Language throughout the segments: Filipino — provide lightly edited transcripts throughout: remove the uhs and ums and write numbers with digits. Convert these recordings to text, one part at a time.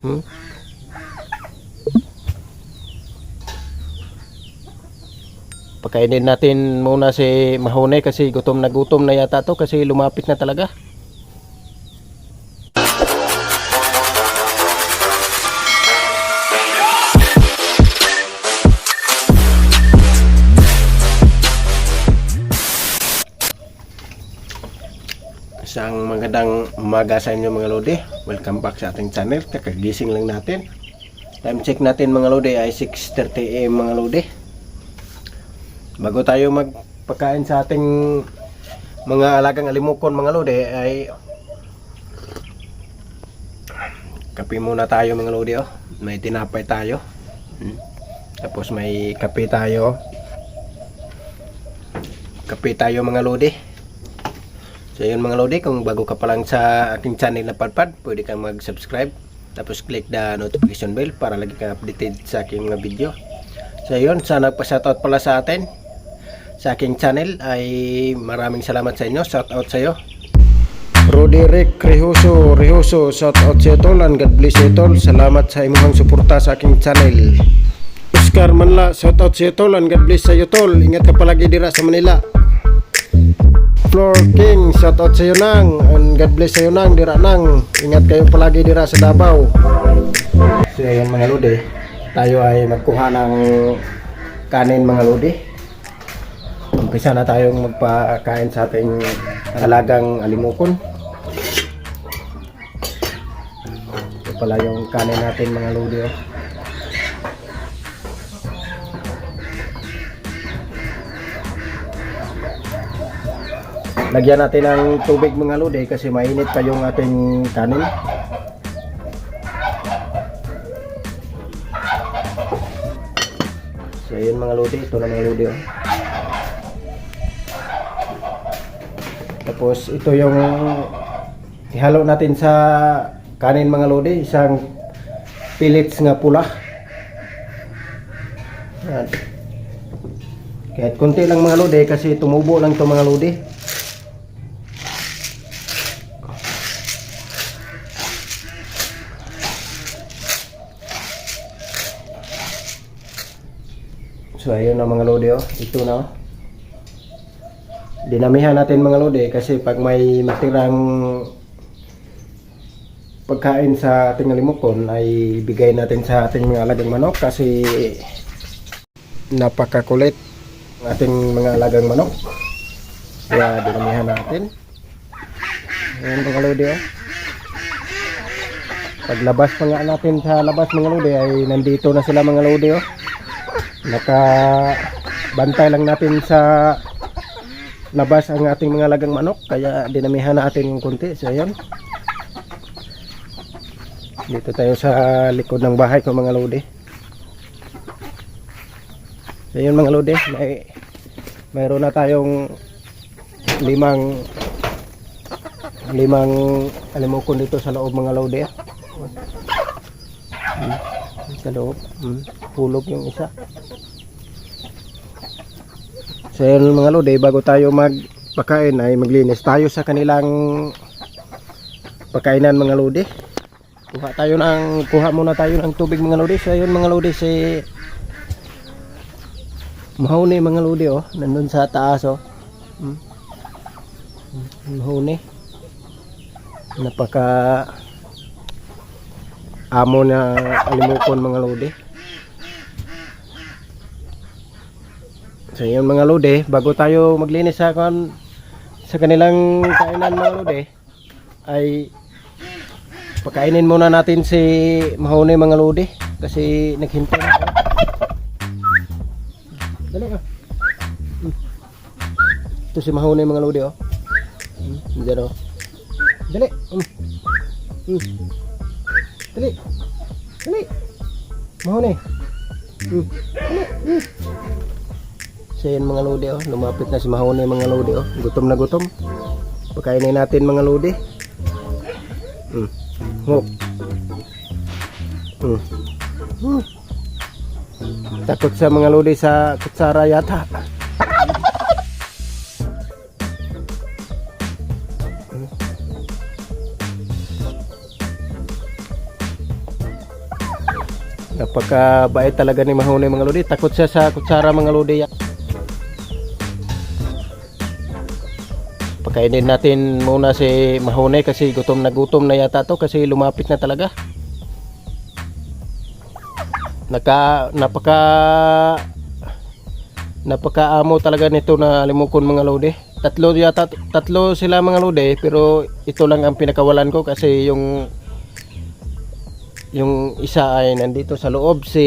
Hmm? Pakainin natin muna si Mahone kasi gutom na yata to kasi lumapit na talaga. Isang magandang umaga sa inyo mga lodi. Welcome back sa ating channel. Kakagising lang natin. Time check natin mga lodi ay 6:30 AM mga lodi. Bago tayo magpakain sa ating mga alagang alimukon mga lodi ay kape muna tayo mga lodi. May tinapay tayo. Tapos may kape tayo. Kape tayo mga lodi. So yun mga lodi, kung bago ka pa lang sa aking channel na Padpad, pwede kang mag-subscribe. Tapos click the notification bell para lagi kang updated sa aking mga video. So yun, sa nagpa-shoutout pala sa atin sa aking channel ay maraming salamat sa inyo. Shoutout sa iyo Roderick Rehuso, shoutout sa iyo tol, and God bless you tol. Salamat sa imong suporta sa aking channel. Oscar Manla, shoutout sa iyo tol, and God bless sa iyo tol. Ingat ka palagi dira sa Manila. Floor King, shoutout sa iyo nang, and God bless sa iyo nang, dira nang. Ingat kayo palagi dira sa Davao. So ayan mga lodi, tayo ay magkuha ng kanin mga lodi. Umpisa na tayong magpakain sa ating alagang alimukon. Ito pala yung kanin natin mga lodi. Lagyan natin ng tubig mga lodi kasi mainit pa yung ating kanin. So yun mga lodi, ito na mga lodi. Tapos ito yung ihalo natin sa kanin mga lodi, isang pellets nga pula. Yan. Kahit konti lang mga lodi kasi tumubo lang ito mga lodi. So ayun na mga lodi, ito na. Dinamihan natin mga lodi kasi pag may matirang pagkain sa ating alimukon ay bigay natin sa ating mga alagang manok kasi napakakulit ng ating mga alagang manok. Kaya dinamihan natin. Ayan mga lodi. Paglabas pa nga natin sa labas mga lodi ay nandito na sila mga lodi. Nakabantay lang natin sa labas ang ating mga alagang manok kaya dinamihan natin ng konti. So ayan, dito tayo sa likod ng bahay ko mga lodi. So ayan mga lodi, mayroon na tayong limang alimukon dito sa loob mga lodi. Sa loob, hulog yung isa. So yun mga lodi, bago tayo magpakain ay maglinis tayo sa kanilang pagkainan mga lodi. Kuha muna tayo ng tubig mga lodi. So yun mga lodi, si Mahone mga lodi nandun sa taas Mahone. Napaka amo na alimukon mga lodi. So yun mga lodi, bago tayo maglinis sa kanilang kainan mga lodi ay pakainin muna natin si Mahone mga lodi kasi naghintay na. Dali ito si Mahone mga lodi Diyan Dali Dali Mahone Dali So yan mga lodi lumapit na si Mahone mga lodi gutom na gutom. Pakainin natin mga lodi. Takot sa mga lodi sa kutsara yata. Napakabait talaga ni Mahoney mga lodi. Takot siya sa kutsara mga lodi. Pakainin natin muna si Mahoney kasi gutom na yata to kasi lumapit na talaga. Napakaamo talaga nito na limukon mga lodi. Tatlo sila mga lodi, pero ito lang ang pinakawalan ko kasi yung isa ay nandito sa loob, si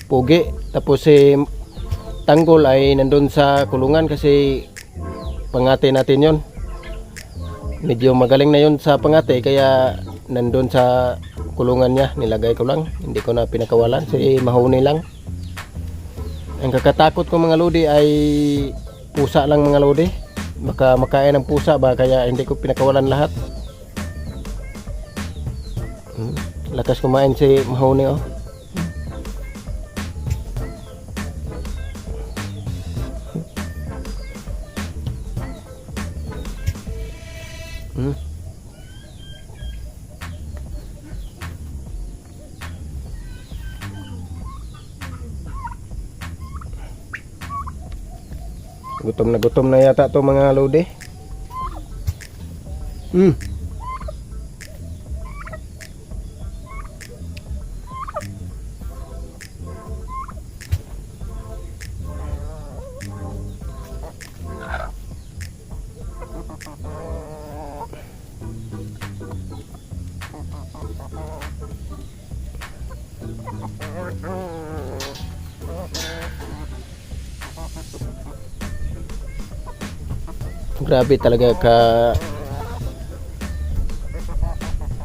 Pugi, tapos si Tanggol ay nandun sa kulungan kasi pangate natin yon. Medyo magaling na yon sa pangate kaya nandun sa kulungan niya, nilagay ko lang, hindi ko na pinakawalan, si Mahoney lang. Ang kakatakot ko mga lodi ay pusa lang mga lodi, baka makain ng pusa ba, kaya hindi ko pinakawalan lahat. Lakas kumain si Mahoney oh. Gutom na yata to mga lodi. Grabe talaga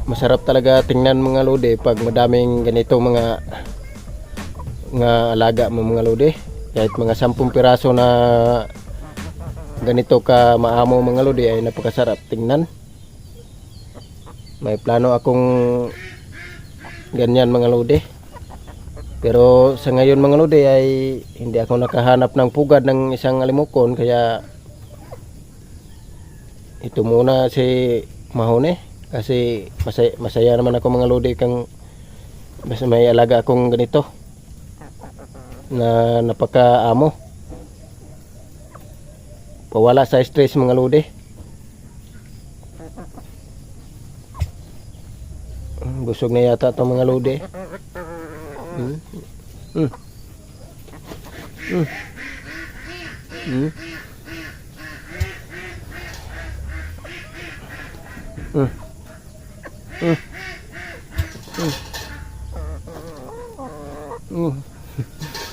masarap talaga tingnan mga lodi pag madaming ganito mga alaga mo mga lodi. Kahit mga 10 piraso na ganito ka maamo mga lodi ay napakasarap tingnan. May plano akong ganyan mga lodi, pero sa ngayon mga lodi ay hindi ako nakahanap ng pugad ng isang alimukon, kaya ito muna si Mahoney kasi masaya naman ako mga lodi kang mas may alaga akong ganito na napakaamo, pawala sa stress mga lodi. Busog na yata itong mga lodi.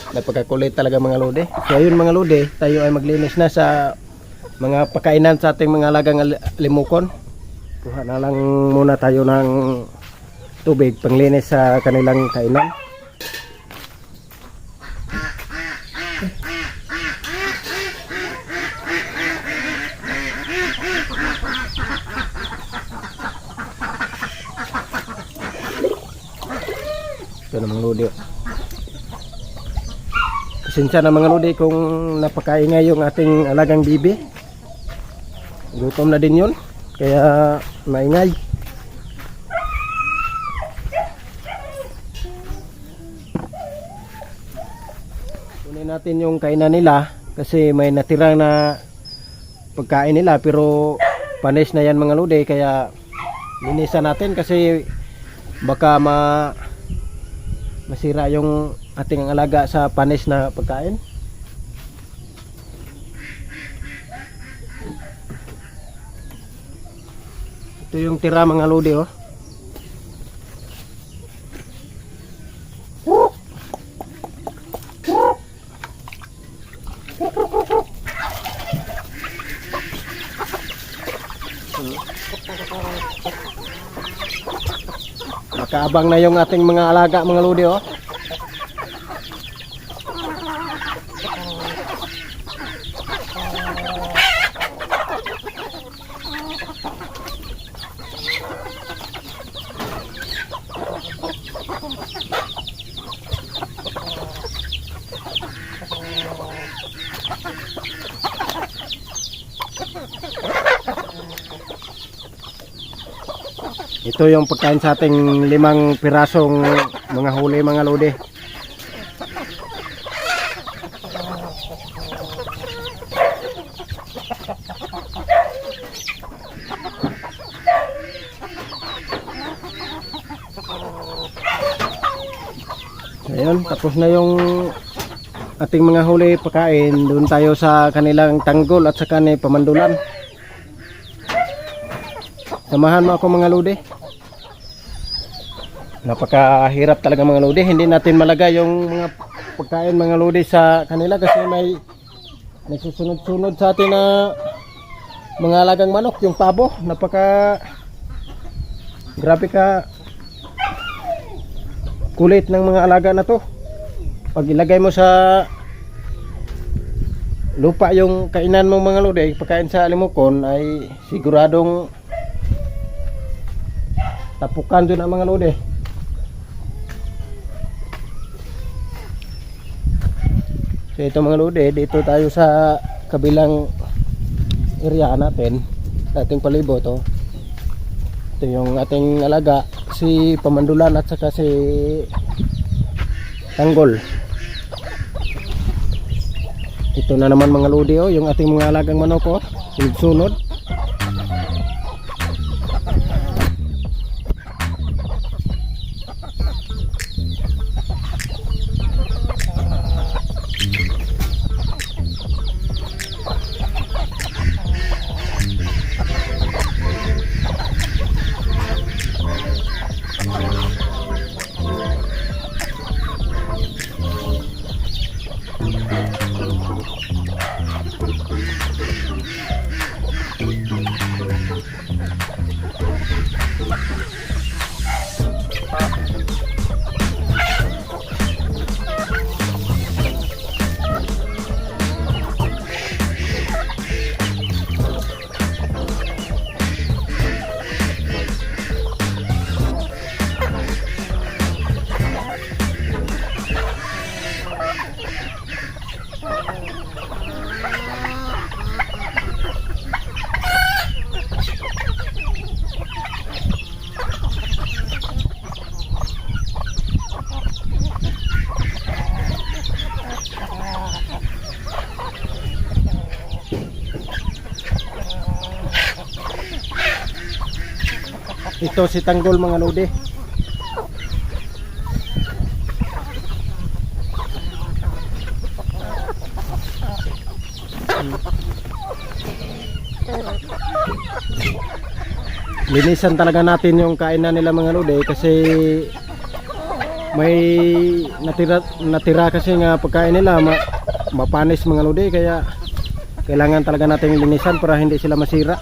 Napakakulit talaga mga lodi. So ayun mga lodi, tayo ay maglinis na sa mga pakainan sa ating mga alagang limukon. Kuha na lang muna tayo ng tubig panglinis sa kanilang kainan. Ito na mga lodi. Pasensya na mga lodi kung napakaingay yung ating alagang bibi. Gutom na din yun, kaya maingay. Kunin natin yung kainan nila kasi may natirang na pagkain nila, pero panis na yan mga lodi, kaya linisan natin kasi baka masira yung ating alaga sa panis na pagkain. Ito yung tira mga lodi oh. Nakaabang na yung ating mga alaga mga lodi oh. Ito yung pagkain sa ating 5 pirasong mga huli mga lodi. Ayun, tapos na yung ating mga huli pagkain. Doon tayo sa kanilang tanggol at sa kanilang pamandulan. Samahan mo ako mga lodi. Napakahirap talaga mga lodi. Hindi natin malagay yung mga pagkain mga lodi sa kanila kasi may nagsusunod-sunod sa atin na mga alagang manok, yung pabo. Grabe ka kulit ng mga alaga na to. Pag ilagay mo sa lupa yung kainan mo mga lodi, pagkain sa alimokon, ay siguradong tapukan doon ang mga lodi. So ito mga lodi, dito tayo sa kabilang area natin, ating palibo to. Ito yung ating alaga, si pamandulan at saka si tanggol. Ito na naman mga lodi, oh, yung ating mga alagang manok, oh, sunod. Ito si tanggol mga lodi. Linisan talaga natin yung kainan nila mga lodi kasi may natira kasi nga pagkain nila mapanis mga lodi, kaya kailangan talaga natin linisan para hindi sila masira.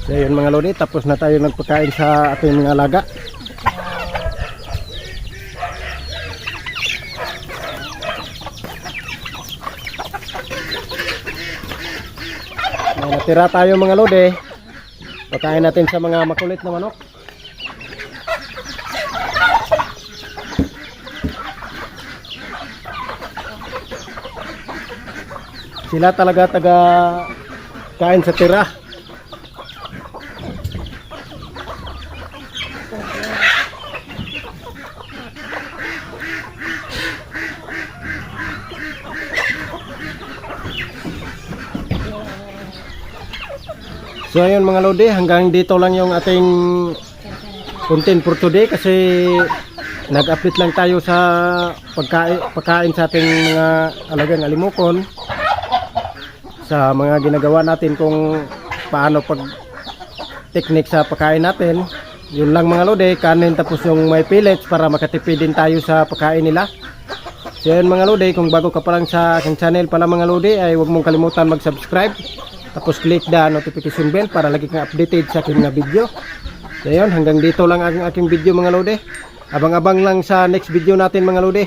So yun mga lodi, tapos na tayo nagpakain sa ating mga alaga. Natira tayo mga lodi, pakain natin sa mga makulit na manok. Sila talaga taga kain sa tira. So ayun mga lodi, hanggang dito lang yung ating content for today kasi Nag-update lang tayo sa pagkain sa ating mga alagang alimokon, sa mga ginagawa natin kung paano pag technique sa pagkain natin. Yun lang mga lodi, kanin tapos yung may pellets para makatipid din tayo sa pagkain nila. So yun mga lodi, kung bago ka pa lang sa aking channel pala mga lodi, ay huwag mong kalimutan mag-subscribe. Tapos click the notification bell para lagi kang updated sa aking mga video. So yun, hanggang dito lang ang aking video mga lodi. Abang-abang lang sa next video natin mga lodi.